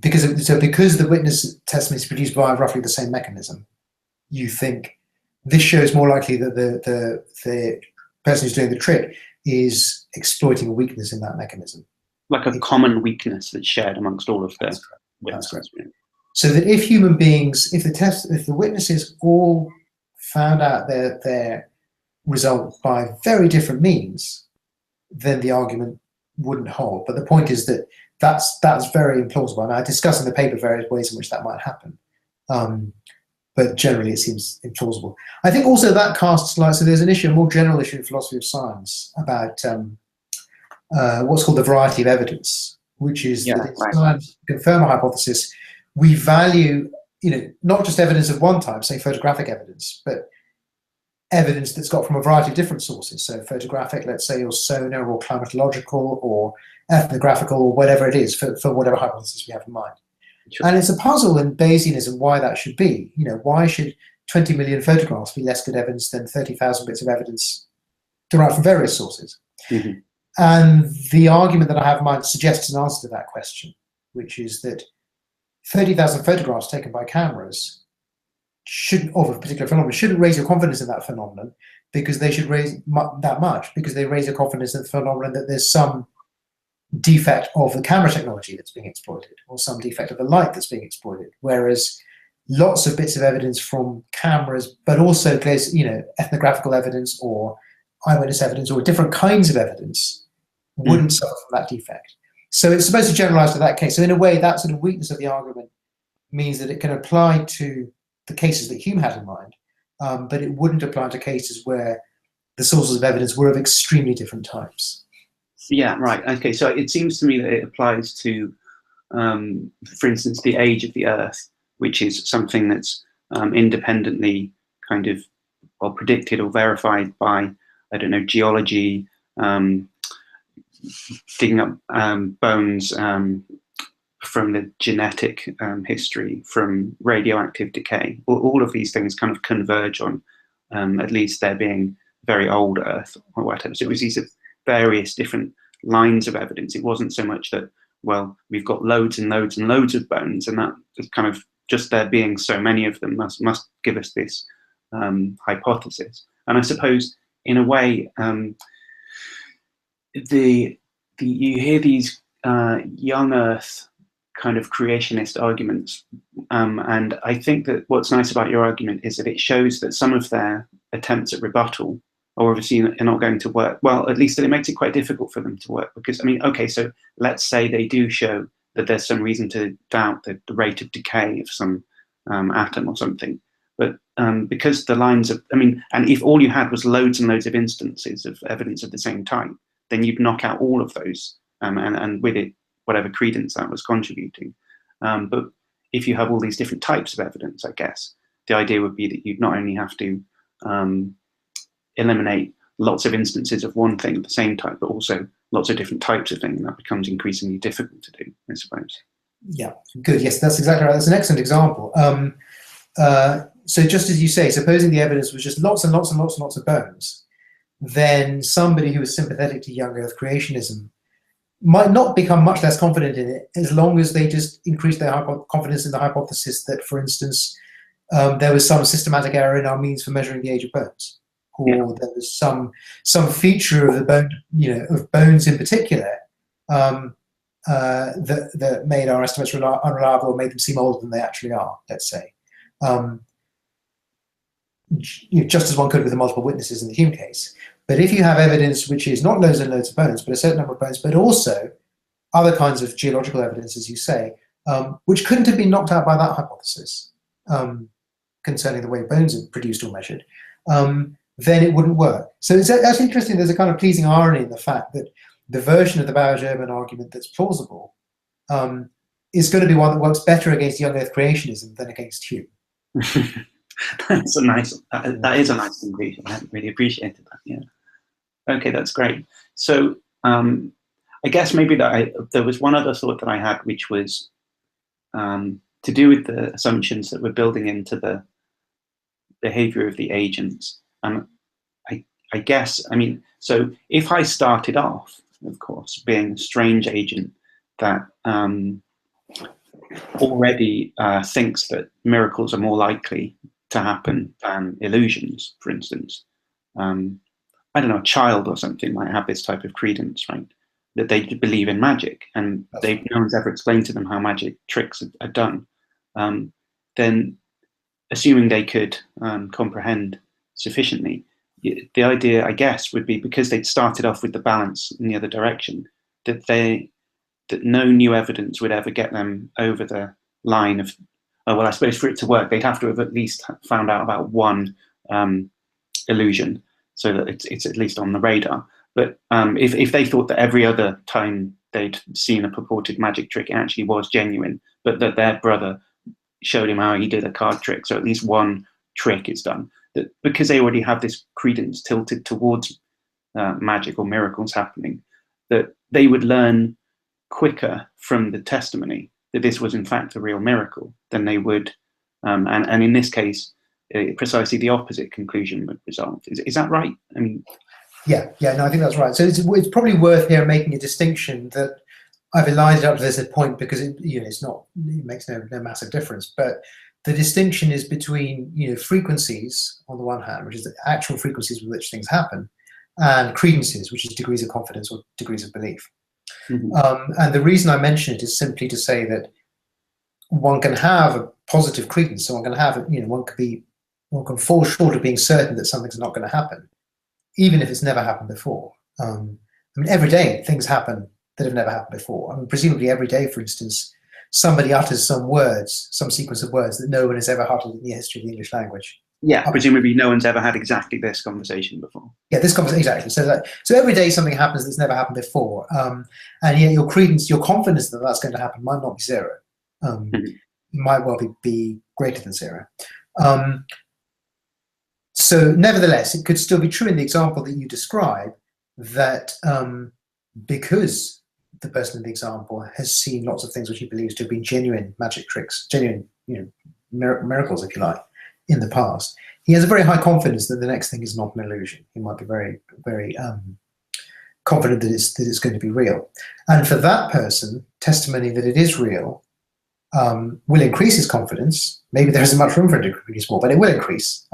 because the witness testimony is produced by roughly the same mechanism, you think this shows more likely that the person who's doing the trick is exploiting a weakness in that mechanism. Like a common weakness that's shared amongst all of the witnesses. So that if human beings, if the witnesses all found out their result by very different means, then the argument wouldn't hold. But the point is that that's very implausible. And I discuss in the paper various ways in which that might happen. But generally it seems implausible. I think also that casts light, so there's an issue, a more general issue in philosophy of science about what's called the variety of evidence, which is that in science, to confirm a hypothesis, we value, not just evidence of one type, say photographic evidence, but evidence that's got from a variety of different sources. So photographic, let's say, or sonar, or climatological, or ethnographical, or whatever it is for whatever hypothesis we have in mind. Sure. And it's a puzzle in Bayesianism why that should be. Why should 20 million photographs be less good evidence than 30,000 bits of evidence derived from various sources? And the argument that I have in mind suggests an answer to that question, which is that 30,000 photographs taken by cameras of a particular phenomenon shouldn't raise your confidence in that phenomenon, because they should raise that much, because they raise your confidence in the phenomenon that there's some defect of the camera technology that's being exploited, or some defect of the light that's being exploited. Whereas lots of bits of evidence from cameras, but also ethnographical evidence or eyewitness evidence or different kinds of evidence wouldn't suffer from that defect. So it's supposed to generalize to that case. So in a way, that sort of weakness of the argument means that it can apply to the cases that Hume had in mind, but it wouldn't apply to cases where the sources of evidence were of extremely different types. Yeah, right. Okay, so it seems to me that it applies to, for instance, the age of the Earth, which is something that's independently kind of predicted or verified by, I don't know, geology, digging up bones from the genetic history, from radioactive decay. All of these things kind of converge on at least there being very old Earth or whatever. So it was these various different lines of evidence. It wasn't so much that, well, we've got loads and loads and loads of bones, and that is kind of just there being so many of them must give us this hypothesis. And I suppose, in a way, you hear these young Earth kind of creationist arguments, and I think that what's nice about your argument is that it shows that some of their attempts at rebuttal are obviously not going to work. Well, at least that it makes it quite difficult for them to work, because, I mean, okay, so let's say they do show that there's some reason to doubt the rate of decay of some atom or something. But because the lines of, I mean, and if all you had was loads and loads of instances of evidence of the same type, then you'd knock out all of those, and with it, whatever credence that was contributing. But if you have all these different types of evidence, I guess, the idea would be that you'd not only have to eliminate lots of instances of one thing of the same type, but also lots of different types of things, and that becomes increasingly difficult to do, I suppose. Yeah, good. Yes, that's exactly right. That's an excellent example. So just as you say, supposing the evidence was just lots and lots and lots and lots of bones, then somebody who is sympathetic to young Earth creationism might not become much less confident in it, as long as they just increase their confidence in the hypothesis that, for instance, there was some systematic error in our means for measuring the age of bones, or there was some feature of the bone, of bones in particular, that made our estimates unreliable or made them seem older than they actually are, let's say. Just as one could with the multiple witnesses in the Hume case. But if you have evidence which is not loads and loads of bones, but a certain number of bones, but also other kinds of geological evidence, as you say, which couldn't have been knocked out by that hypothesis concerning the way bones are produced or measured, then it wouldn't work. So it's actually interesting, there's a kind of pleasing irony in the fact that the version of the Bauer-German argument that's plausible is going to be one that works better against young Earth creationism than against Hume. That's a nice, that is a nice conclusion. I hadn't really appreciated that, yeah. Okay, that's great. So I guess maybe there was one other thought that I had, which was to do with the assumptions that we're building into the behavior of the agents. I guess, I mean, so if I started off, of course, being a strange agent that already thinks that miracles are more likely to happen than illusions, for instance. I don't know, a child or something might have this type of credence, right? That they believe in magic, and no one's ever explained to them how magic tricks are done. Then, assuming they could comprehend sufficiently, the idea, I guess, would be, because they'd started off with the balance in the other direction, that no new evidence would ever get them over the line of, well, I suppose for it to work, they'd have to have at least found out about one illusion, so that it's at least on the radar. But if they thought that every other time they'd seen a purported magic trick, it actually was genuine, but that their brother showed him how he did a card trick, so at least one trick is done, that because they already have this credence tilted towards magic or miracles happening, that they would learn quicker from the testimony that this was in fact a real miracle than they would, and in this case, precisely the opposite conclusion would result. Is that right? I mean, yeah, no, I think that's right. So it's probably worth here making a distinction that I've elided up to this point because it makes no massive difference. But the distinction is between frequencies on the one hand, which is the actual frequencies with which things happen, and credences, which is degrees of confidence or degrees of belief. Mm-hmm. And the reason I mention it is simply to say that one can have a positive credence, so one can have one can fall short of being certain that something's not going to happen, even if it's never happened before. I mean, every day things happen that have never happened before. I mean, presumably every day, for instance, somebody utters some words, some sequence of words that no one has ever uttered in the history of the English language. Yeah, presumably no one's ever had exactly this conversation before. Yeah, this conversation, exactly. So every day something happens that's never happened before, and yet your credence, your confidence that that's going to happen might not be zero. It might well be greater than zero. So nevertheless, it could still be true in the example that you describe that because the person in the example has seen lots of things which he believes to have been genuine magic tricks, genuine, miracles, if you like, in the past. He has a very high confidence that the next thing is not an illusion. He might be very, very confident that it's going to be real. And for that person, testimony that it is real will increase his confidence. Maybe there isn't much room for it to increase more, but it will increase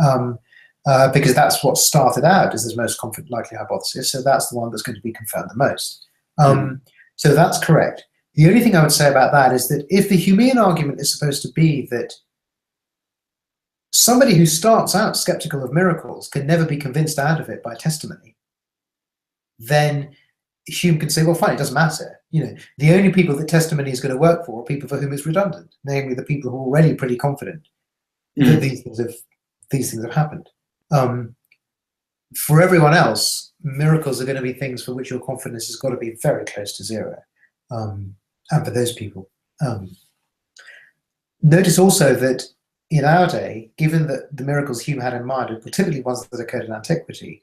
because that's what started out as the most confident likely hypothesis. So that's the one that's going to be confirmed the most. So that's correct. The only thing I would say about that is that if the Humean argument is supposed to be that somebody who starts out skeptical of miracles can never be convinced out of it by testimony, then Hume can say, well, fine, it doesn't matter. The only people that testimony is going to work for are people for whom it's redundant, namely the people who are already pretty confident that these things have happened. For everyone else, miracles are going to be things for which your confidence has got to be very close to zero. And for those people, notice also that in our day, given that the miracles Hume had in mind are typically ones that occurred in antiquity,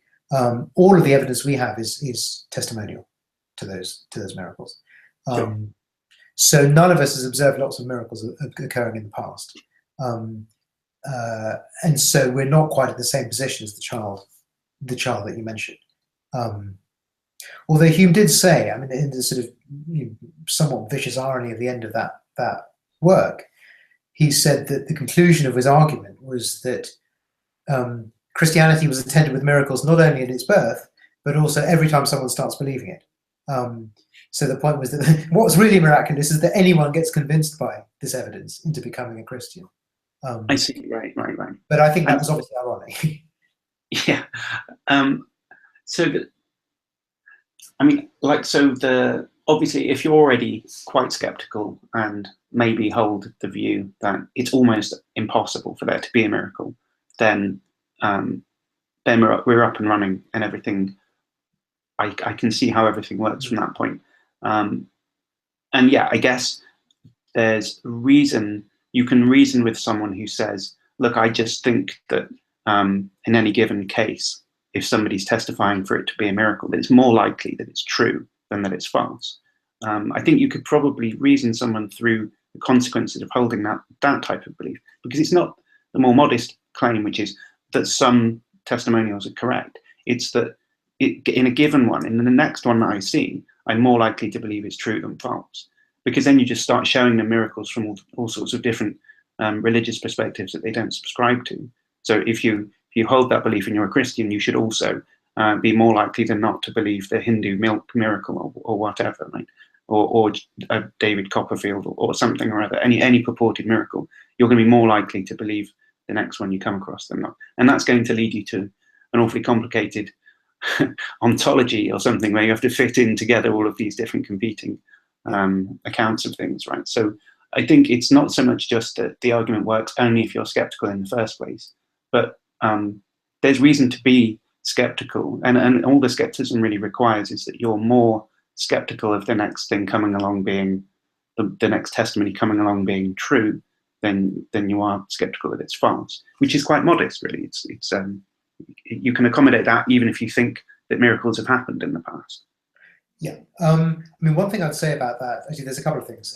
all of the evidence we have is testimonial to those miracles. Sure. So none of us has observed lots of miracles occurring in the past, and so we're not quite in the same position as the child that you mentioned. Although Hume did say, I mean, in the sort of somewhat vicious irony at the end of that work, he said that the conclusion of his argument was that Christianity was attended with miracles not only in its birth, but also every time someone starts believing it. So the point was that what's really miraculous is that anyone gets convinced by this evidence into becoming a Christian. I see, right. But I think that was obviously ironic. Yeah. Obviously, if you're already quite skeptical and maybe hold the view that it's almost impossible for there to be a miracle, then we're up and running and everything. I can see how everything works from that point. And yeah, I guess there's reason. You can reason with someone who says, look, I just think that in any given case, if somebody's testifying for it to be a miracle, then it's more likely that it's true than that it's false. I think you could probably reason someone through the consequences of holding that type of belief, because it's not the more modest claim, which is that some testimonials are correct. It's that in a given one, in the next one that I see, I'm more likely to believe it's true than false, because then you just start showing them miracles from all sorts of different religious perspectives that they don't subscribe to. So if you hold that belief and you're a Christian, you should also be more likely than not to believe the Hindu milk miracle or whatever, right? Or David Copperfield or something or other, any purported miracle. You're going to be more likely to believe the next one you come across than not. And that's going to lead you to an awfully complicated ontology or something where you have to fit in together all of these different competing accounts of things, right? So I think it's not so much just that the argument works only if you're skeptical in the first place, but there's reason to be skeptical, and all the skepticism really requires is that you're more skeptical of the next thing coming along being the next testimony coming along being true than you are skeptical that it's false, which is quite modest, really. It's you can accommodate that even if you think that miracles have happened in the past. Yeah, I mean, one thing I'd say about that, actually, there's a couple of things.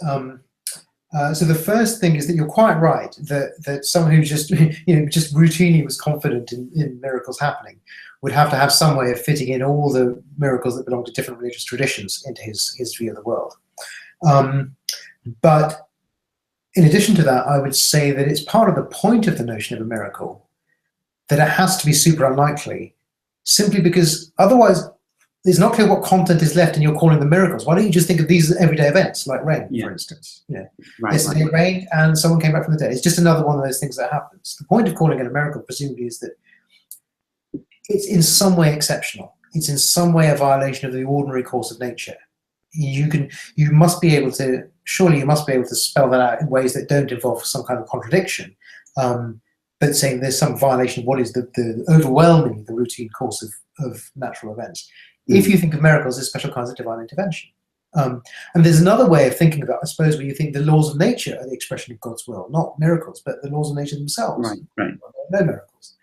So the first thing is that you're quite right that someone who just just routinely was confident in miracles happening would have to have some way of fitting in all the miracles that belong to different religious traditions into his view of the world. But in addition to that, I would say that it's part of the point of the notion of a miracle that it has to be super unlikely, simply because otherwise it's not clear what content is left and you're calling them miracles. Why don't you just think of these as everyday events, like rain, for instance? Yesterday it rained and someone came back from the dead. It's just another one of those things that happens. The point of calling it a miracle, presumably, is that it's in some way exceptional. It's in some way a violation of the ordinary course of nature. You must be able to spell that out in ways that don't involve some kind of contradiction. But saying there's some violation of what is the overwhelming, the routine course of natural events. If you think of miracles as special kinds of divine intervention. And there's another way of thinking about, I suppose, where you think the laws of nature are the expression of God's will, not miracles, but the laws of nature themselves. Right. No miracles.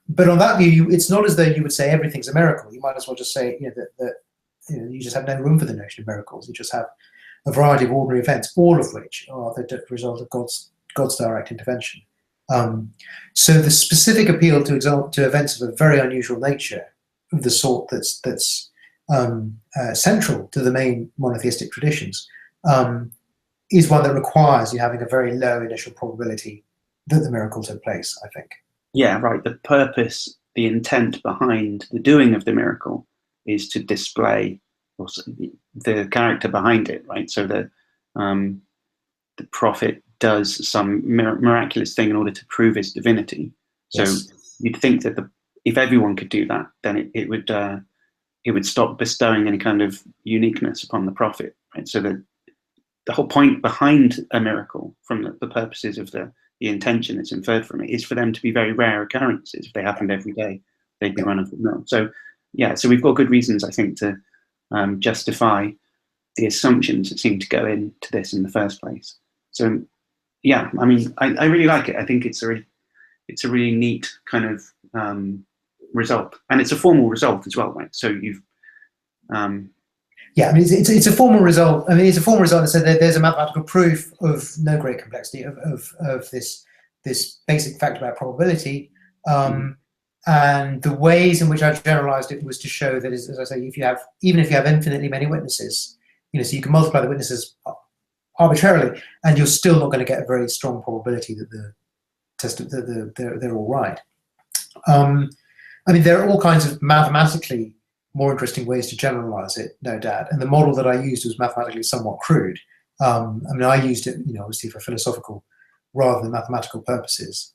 But on that view, it's not as though you would say everything's a miracle. You might as well just say that you just have no room for the notion of miracles. You just have a variety of ordinary events, all of which are the result of God's direct intervention. So the specific appeal to events of a very unusual nature, of the sort that's central to the main monotheistic traditions, is one that requires you having a very low initial probability that the miracle took place, I think. Yeah, right. The purpose, the intent behind the doing of the miracle is to display the character behind it, right? So that the prophet does some miraculous thing in order to prove his divinity. So yes. You'd think that if everyone could do that, then it would stop bestowing any kind of uniqueness upon the prophet, right? So that the whole point behind a miracle, from the purposes of the intention that's inferred from it, is for them to be very rare occurrences. If they happened every day, they'd be run of the mill. So yeah, so we've got good reasons, I think, to justify the assumptions that seem to go into this in the first place. So yeah, I mean, I really like it. I think it's a really neat kind of result, and it's a formal result as well, right? So you've yeah, I mean, it's a formal result. I mean, it's a formal result that said that there's a mathematical proof of no great complexity of this basic fact about probability. And the ways in which I generalized it was to show that, as I say, even if you have infinitely many witnesses, so you can multiply the witnesses arbitrarily, and you're still not going to get a very strong probability that they're all right. I mean, there are all kinds of mathematically more interesting ways to generalize it, no doubt. And the model that I used was mathematically somewhat crude. I mean, I used it, obviously for philosophical rather than mathematical purposes.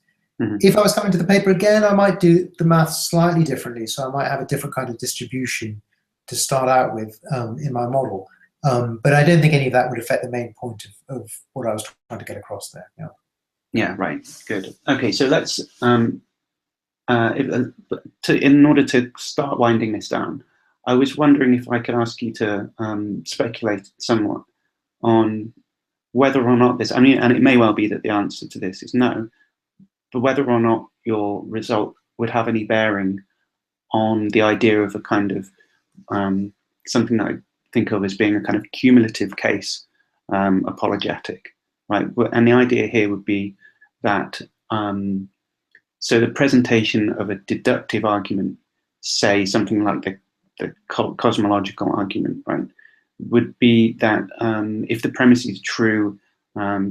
If I was coming to the paper again, I might do the math slightly differently. So I might have a different kind of distribution to start out with in my model. But I don't think any of that would affect the main point of what I was trying to get across there. Yeah, right. Good. Okay, so let's, in order to start winding this down, I was wondering if I could ask you to speculate somewhat on whether or not this, I mean, and it may well be that the answer to this is no, but whether or not your result would have any bearing on the idea of a kind of something that I think of as being a kind of cumulative case apologetic, right? And the idea here would be that so the presentation of a deductive argument, say something like the cosmological argument, right, would be that if the premise is true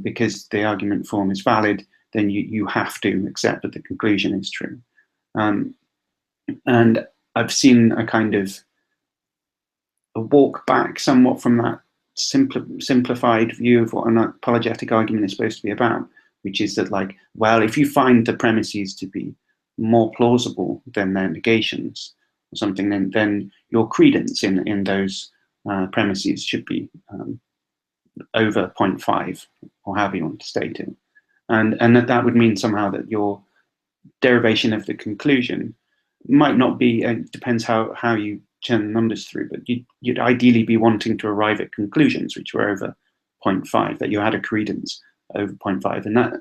because the argument form is valid, then you have to accept that the conclusion is true. And I've seen a kind of a walk back somewhat from that simplified view of what an apologetic argument is supposed to be about, which is that, like, well, if you find the premises to be more plausible than their negations or something, then your credence in those premises should be over 0.5, or however you want to state it. And that would mean somehow that your derivation of the conclusion might not be, it depends how you turn the numbers through, but you'd ideally be wanting to arrive at conclusions which were over 0.5, that you had a credence over 0.5. And that,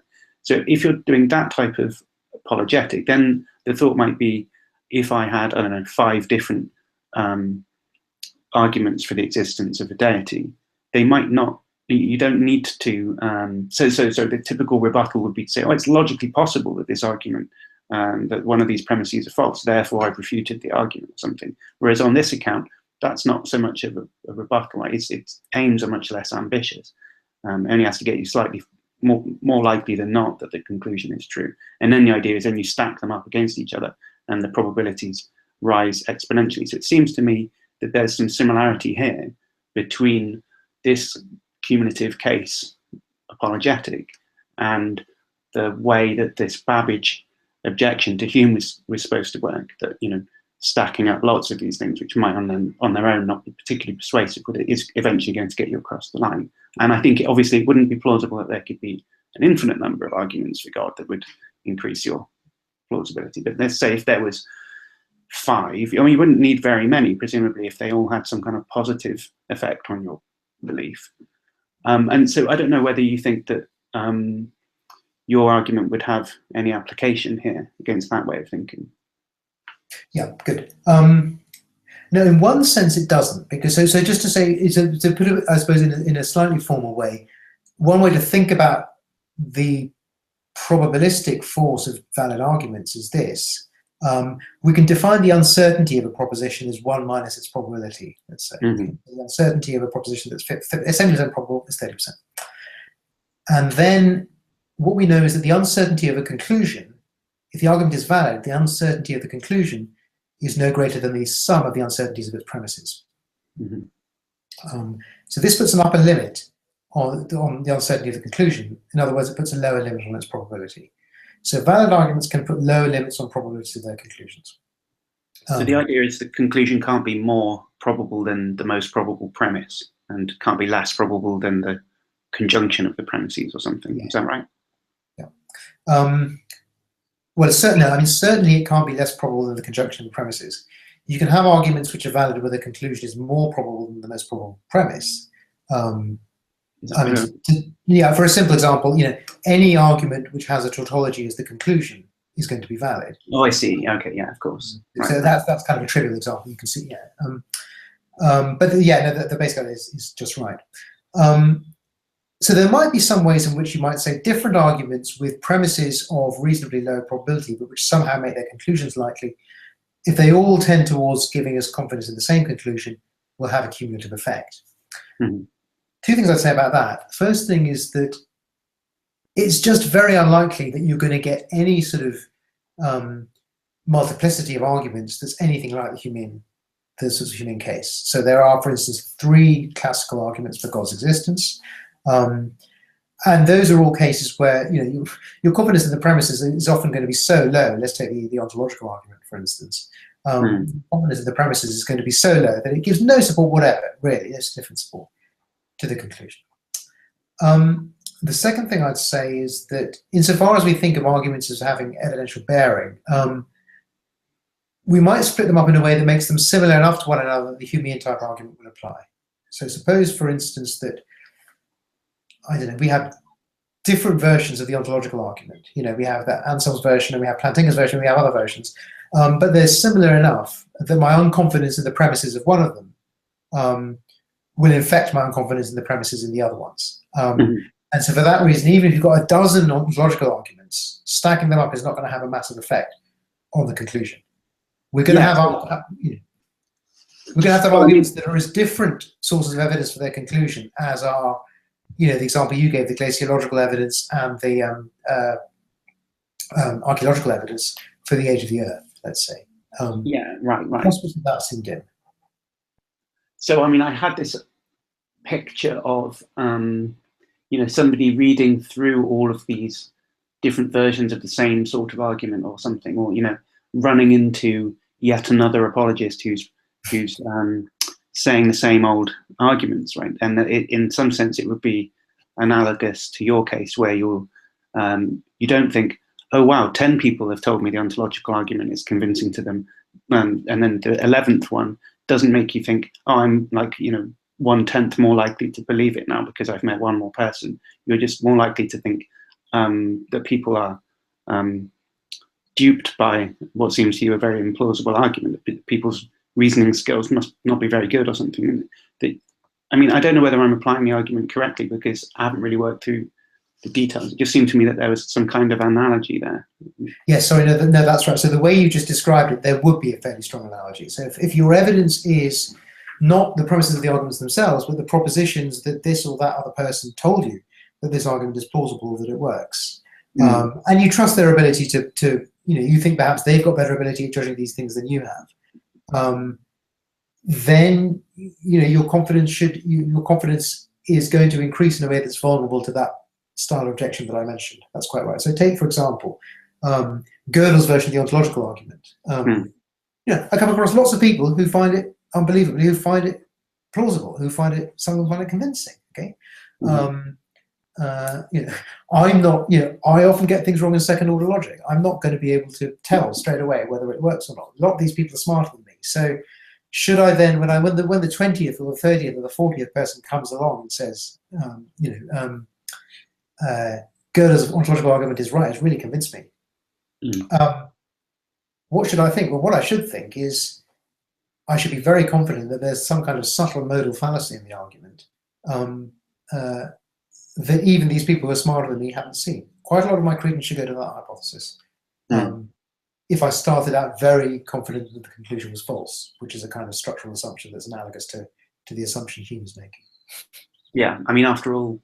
so if you're doing that type of apologetic, then the thought might be, if I had, I don't know, 5 different arguments for the existence of a deity, they might not, you don't need to, so the typical rebuttal would be to say, oh, it's logically possible that this argument, that one of these premises are false, therefore I've refuted the argument or something. Whereas on this account, that's not so much of a rebuttal, right? Its aims are much less ambitious. Only has to get you slightly more likely than not that the conclusion is true. And then the idea is then you stack them up against each other and the probabilities rise exponentially. So it seems to me that there's some similarity here between this cumulative case apologetic and the way that this Babbage objection to Hume was supposed to work, that, stacking up lots of these things which might on their own not be particularly persuasive, but it is eventually going to get you across the line. And I think obviously it wouldn't be plausible that there could be an infinite number of arguments for God that would increase your plausibility. But let's say if there was 5, I mean, you wouldn't need very many, presumably, if they all had some kind of positive effect on your belief. And so I don't know whether you think that your argument would have any application here against that way of thinking. Yeah, good. No, in one sense it doesn't, because so just to say, to put it, I suppose, in a slightly formal way, one way to think about the probabilistic force of valid arguments is this. We can define the uncertainty of a proposition as 1 minus its probability, let's say. Mm-hmm. The uncertainty of a proposition that's 70% probable is 30%. And then what we know is that the uncertainty of a conclusion, if the argument is valid, the uncertainty of the conclusion is no greater than the sum of the uncertainties of its premises. Mm-hmm. So this puts an upper limit on the uncertainty of the conclusion. In other words, it puts a lower limit on its probability. So valid arguments can put lower limits on probabilities of their conclusions. So the idea is the conclusion can't be more probable than the most probable premise, and can't be less probable than the conjunction of the premises or something. Yeah. Is that right? Yeah. Well, certainly it can't be less probable than the conjunction of the premises. You can have arguments which are valid where the conclusion is more probable than the most probable premise. For a simple example, any argument which has a tautology as the conclusion is going to be valid. Oh, I see. Okay, yeah, of course. So right. That's kind of a trivial example. You can see, the basic idea is just right. So there might be some ways in which you might say different arguments with premises of reasonably low probability, but which somehow make their conclusions likely, if they all tend towards giving us confidence in the same conclusion, will have a cumulative effect. Mm-hmm. Two things I'd say about that. First thing is that it's just very unlikely that you're going to get any sort of multiplicity of arguments that's anything like the Humean case. So there are, for instance, 3 classical arguments for God's existence. And those are all cases where your confidence in the premises is often going to be so low. Let's take the ontological argument, for instance. Confidence in the premises is going to be so low that it gives no support whatever, really, no significant support to the conclusion. The second thing I'd say is that insofar as we think of arguments as having evidential bearing, we might split them up in a way that makes them similar enough to one another that the Humean type argument would apply. So suppose, for instance, that we have different versions of the ontological argument. We have that Anselm's version, and we have Plantinga's version, and we have other versions. But they're similar enough that my unconfidence in the premises of one of them will infect my unconfidence in the premises in the other ones. And so for that reason, even if you've got a dozen ontological arguments, stacking them up is not going to have a massive effect on the conclusion. We're going to have arguments that are as different sources of evidence for their conclusion as are the example you gave, the glaciological evidence and the archaeological evidence for the age of the Earth, let's say. Right. That seemed dim. So, I had this picture of, somebody reading through all of these different versions of the same sort of argument or something, or, running into yet another apologist who's saying the same old arguments, right? And in some sense, it would be analogous to your case, where you don't think, oh wow, 10 people have told me the ontological argument is convincing to them, and then the 11th one doesn't make you think, oh, I'm 1/10 more likely to believe it now because I've met one more person. You're just more likely to think that people are duped by what seems to you a very implausible argument, that people's reasoning skills must not be very good or something. I don't know whether I'm applying the argument correctly, because I haven't really worked through the details. It just seemed to me that there was some kind of analogy there. Yes, sorry, no, that's right. So the way you just described it, there would be a fairly strong analogy. So if your evidence is not the premises of the arguments themselves, but the propositions that this or that other person told you that this argument is plausible, that it works, and you trust their ability to you think perhaps they've got better ability at judging these things than you have, then your confidence is going to increase in a way that's vulnerable to that style of objection that I mentioned. That's quite right. So take, for example, Gödel's version of the ontological argument. I come across lots of people who find it unbelievably, who find it plausible, some of them find it convincing. Okay. I'm not, I often get things wrong in second order logic. I'm not going to be able to tell straight away whether it works or not. A lot of these people are smarter than me. So should I then, when the 20th or the 30th or the 40th person comes along and says, Gödel's ontological argument is right, it's really convinced me. What should I think? Well, what I should think is, I should be very confident that there's some kind of subtle modal fallacy in the argument that even these people who are smarter than me haven't seen. Quite a lot of my credence should go to that hypothesis. If I started out very confident that the conclusion was false, which is a kind of structural assumption that's analogous to the assumption Hume is making. Yeah, I mean, after all,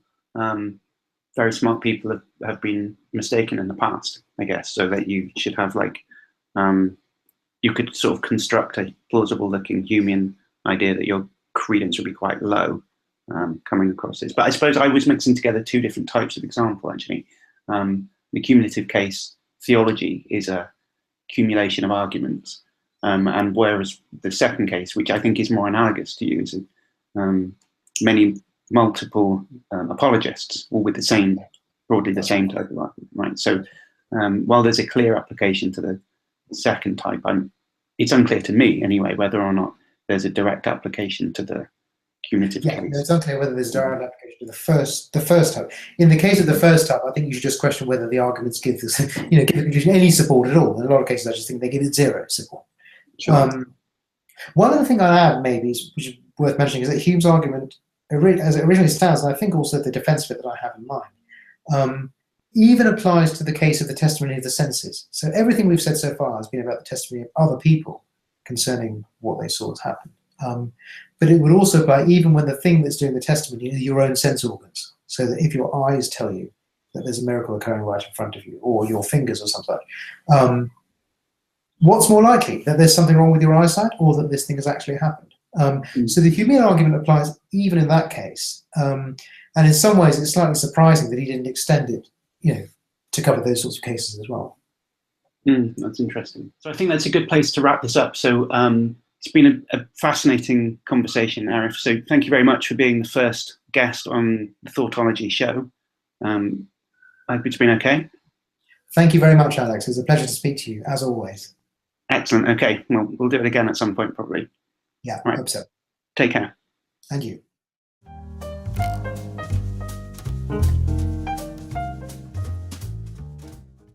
very smart people have been mistaken in the past, I guess, so that you should have like, you could sort of construct a plausible looking Humean idea that your credence would be quite low coming across this. But I suppose I was mixing together two different types of example, actually. The cumulative case theology is a accumulation of arguments, and whereas the second case, which I think is more analogous to you, is many multiple apologists, all with the same, broadly the same type of argument, right? So while there's a clear application to the second type, it's unclear to me anyway whether or not there's a direct application to the cumulative case. No, it's unclear whether there's direct application to the first type. In the case of the first type, I think you should just question whether the arguments give this, give the conclusion any support at all. In a lot of cases, I just think they give it zero support. Sure. One other thing I'll add, maybe, which is worth mentioning, is that Hume's argument, as it originally stands, and I think also the defense of it that I have in mind, even applies to the case of the testimony of the senses. So everything we've said so far has been about the testimony of other people concerning what they saw as happen. But it would also apply even when the thing that's doing the testimony are your own sense organs. So that if your eyes tell you that there's a miracle occurring right in front of you, or your fingers or something, what's more likely, that there's something wrong with your eyesight, or that this thing has actually happened? So the Humean argument applies even in that case. And in some ways, it's slightly surprising that he didn't extend it, to cover those sorts of cases as well. That's interesting. So I think that's a good place to wrap this up. So it's been a fascinating conversation, Arif. So thank you very much for being the first guest on the Thoughtology show. I hope it's been okay. Thank you very much, Alex. It's a pleasure to speak to you, as always. Excellent. Okay, well, we'll do it again at some point, probably. Yeah, right. I hope so. Take care. And you.